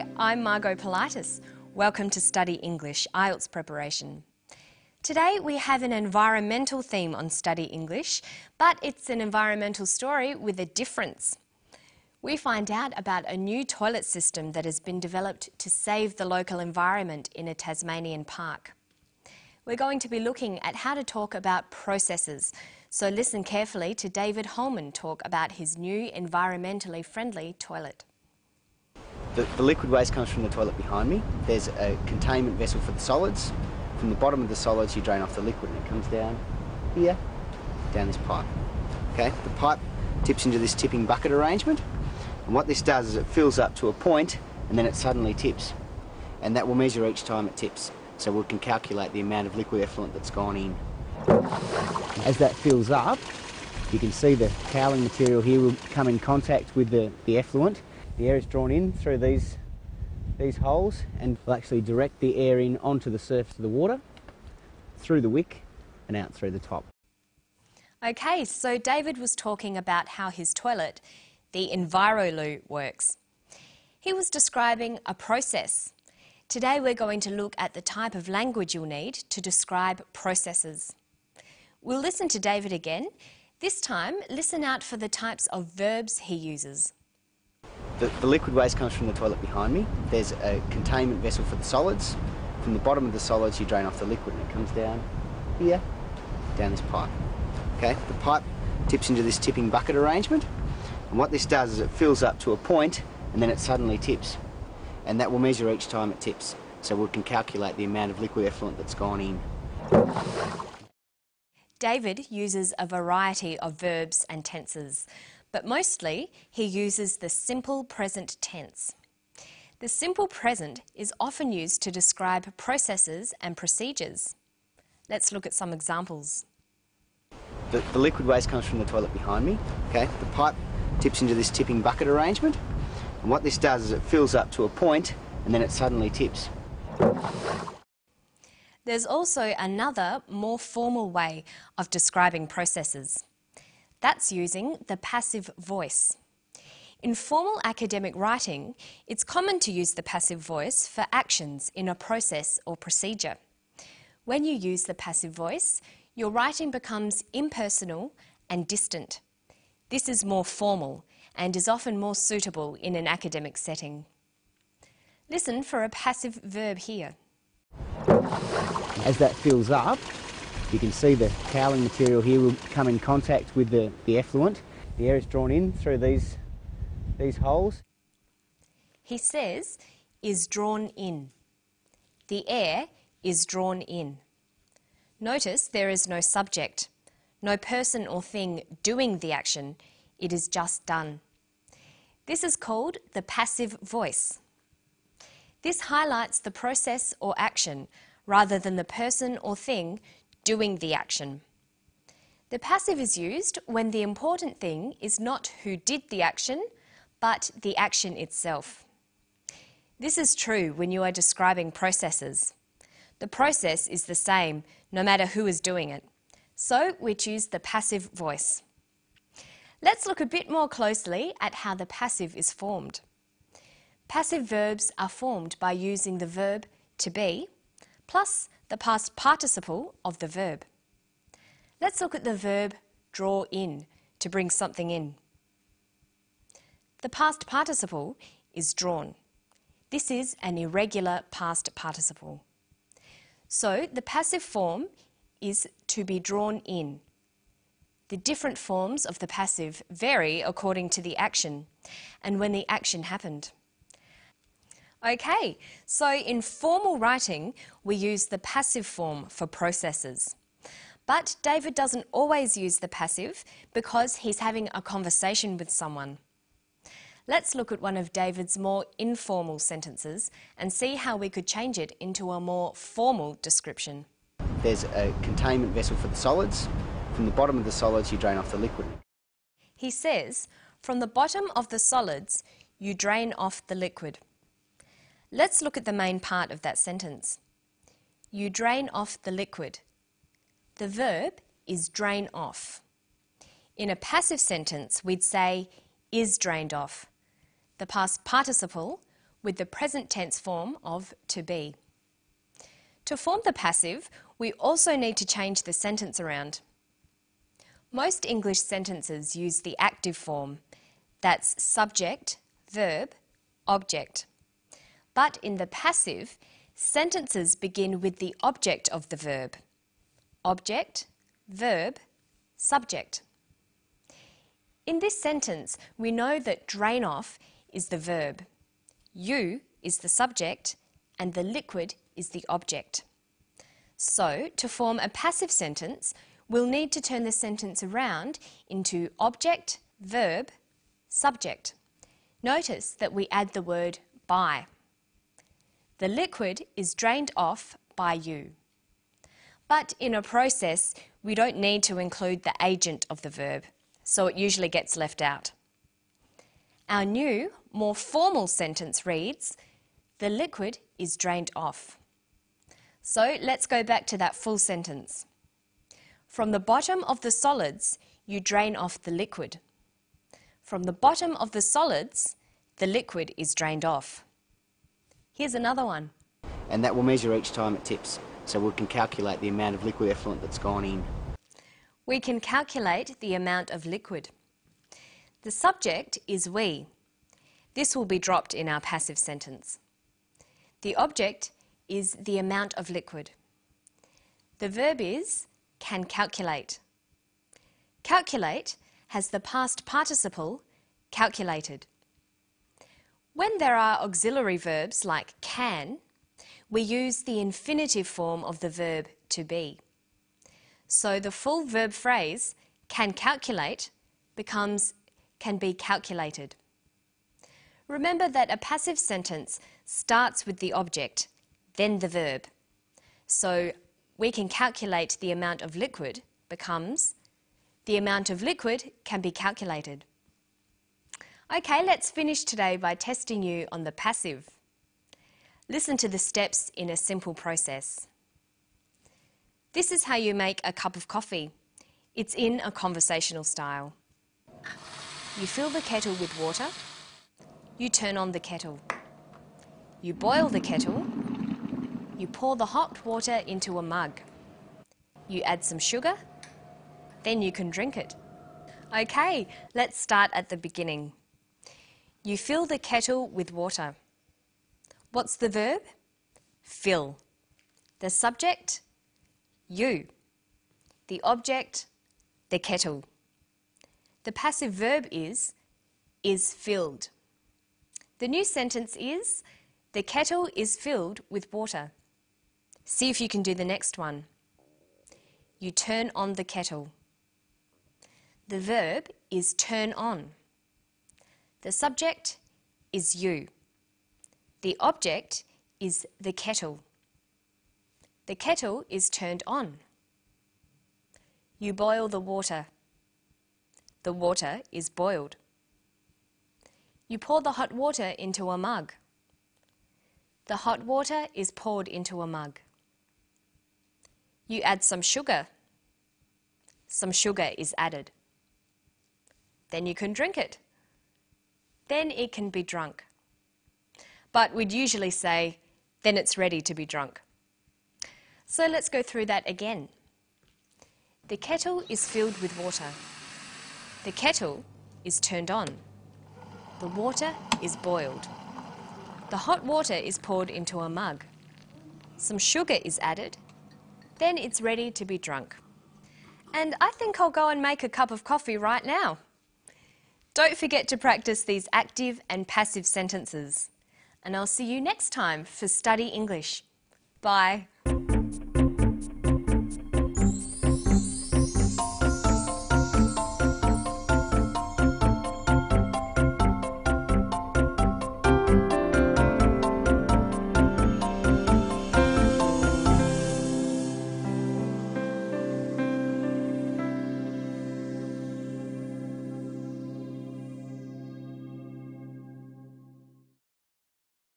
Hi, I'm Margot Politis. Welcome to Study English IELTS preparation. Today we have an environmental theme on Study English, but it's an environmental story with a difference. We find out about a new toilet system that has been developed to save the local environment in a Tasmanian park. We're going to be looking at how to talk about processes, so listen carefully to David Holman talk about his new environmentally friendly toilet. The liquid waste comes from the toilet behind me. There's a containment vessel for the solids. From the bottom of the solids you drain off the liquid and it comes down here, down this pipe. Okay, the pipe tips into this tipping bucket arrangement, and what this does is it fills up to a point and then it suddenly tips, and that will measure each time it tips, so we can calculate the amount of liquid effluent that's gone in. As that fills up, you can see the cowling material here will come in contact with the effluent. The air is drawn in through these holes and will actually direct the air in onto the surface of the water, through the wick and out through the top. Okay, so David was talking about how his toilet, the Enviro Loo, works. He was describing a process. Today we're going to look at the type of language you'll need to describe processes. We'll listen to David again. This time, listen out for the types of verbs he uses. The liquid waste comes from the toilet behind me. There's a containment vessel for the solids. From the bottom of the solids you drain off the liquid and it comes down here, down this pipe. Okay, the pipe tips into this tipping bucket arrangement, and what this does is it fills up to a point and then it suddenly tips, and that will measure each time it tips, so we can calculate the amount of liquid effluent that's gone in. David uses a variety of verbs and tenses, but mostly he uses the simple present tense. The simple present is often used to describe processes and procedures. Let's look at some examples. The liquid waste comes from the toilet behind me. Okay, the pipe tips into this tipping bucket arrangement, and what this does is it fills up to a point and then it suddenly tips. There's also another, more formal way of describing processes. That's using the passive voice. In formal academic writing, it's common to use the passive voice for actions in a process or procedure. When you use the passive voice, your writing becomes impersonal and distant. This is more formal and is often more suitable in an academic setting. Listen for a passive verb here. As that fills up, you can see the cowling material here will come in contact with the effluent. The air is drawn in through these holes. He says, is drawn in. The air is drawn in. Notice there is no subject, no person or thing doing the action, it is just done. This is called the passive voice. This highlights the process or action rather than the person or thing doing the action. The passive is used when the important thing is not who did the action, but the action itself. This is true when you are describing processes. The process is the same no matter who is doing it, so we choose the passive voice. Let's look a bit more closely at how the passive is formed. Passive verbs are formed by using the verb to be plus the past participle of the verb. Let's look at the verb draw in, to bring something in. The past participle is drawn. This is an irregular past participle. So the passive form is to be drawn in. The different forms of the passive vary according to the action and when the action happened. Okay, so in formal writing, we use the passive form for processes. But David doesn't always use the passive because he's having a conversation with someone. Let's look at one of David's more informal sentences and see how we could change it into a more formal description. There's a containment vessel for the solids. From the bottom of the solids you drain off the liquid. He says, from the bottom of the solids you drain off the liquid. Let's look at the main part of that sentence. You drain off the liquid. The verb is drain off. In a passive sentence, we'd say is drained off. The past participle with the present tense form of to be. To form the passive, we also need to change the sentence around. Most English sentences use the active form. That's subject, verb, object. But in the passive, sentences begin with the object of the verb. Object, verb, subject. In this sentence, we know that drain off is the verb, you is the subject, and the liquid is the object. So, to form a passive sentence, we'll need to turn the sentence around into object, verb, subject. Notice that we add the word by. The liquid is drained off by you. But in a process, we don't need to include the agent of the verb, so it usually gets left out. Our new, more formal sentence reads, the liquid is drained off. So let's go back to that full sentence. From the bottom of the solids, you drain off the liquid. From the bottom of the solids, the liquid is drained off. Here's another one. And that will measure each time it tips, so we can calculate the amount of liquid effluent that's gone in. We can calculate the amount of liquid. The subject is we. This will be dropped in our passive sentence. The object is the amount of liquid. The verb is can calculate. Calculate has the past participle calculated. When there are auxiliary verbs like can, we use the infinitive form of the verb to be. So the full verb phrase can calculate becomes can be calculated. Remember that a passive sentence starts with the object, then the verb. So we can calculate the amount of liquid becomes the amount of liquid can be calculated. Okay, let's finish today by testing you on the passive. Listen to the steps in a simple process. This is how you make a cup of coffee. It's in a conversational style. You fill the kettle with water. You turn on the kettle. You boil the kettle. You pour the hot water into a mug. You add some sugar. Then you can drink it. Okay, let's start at the beginning. You fill the kettle with water. What's the verb? Fill. The subject? You. The object? The kettle. The passive verb is filled. The new sentence is, the kettle is filled with water. See if you can do the next one. You turn on the kettle. The verb is turn on. The subject is you. The object is the kettle. The kettle is turned on. You boil the water. The water is boiled. You pour the hot water into a mug. The hot water is poured into a mug. You add some sugar. Some sugar is added. Then you can drink it. Then it can be drunk. But we'd usually say, then it's ready to be drunk. So let's go through that again. The kettle is filled with water. The kettle is turned on. The water is boiled. The hot water is poured into a mug. Some sugar is added. Then it's ready to be drunk. And I think I'll go and make a cup of coffee right now. Don't forget to practice these active and passive sentences. And I'll see you next time for Study English. Bye.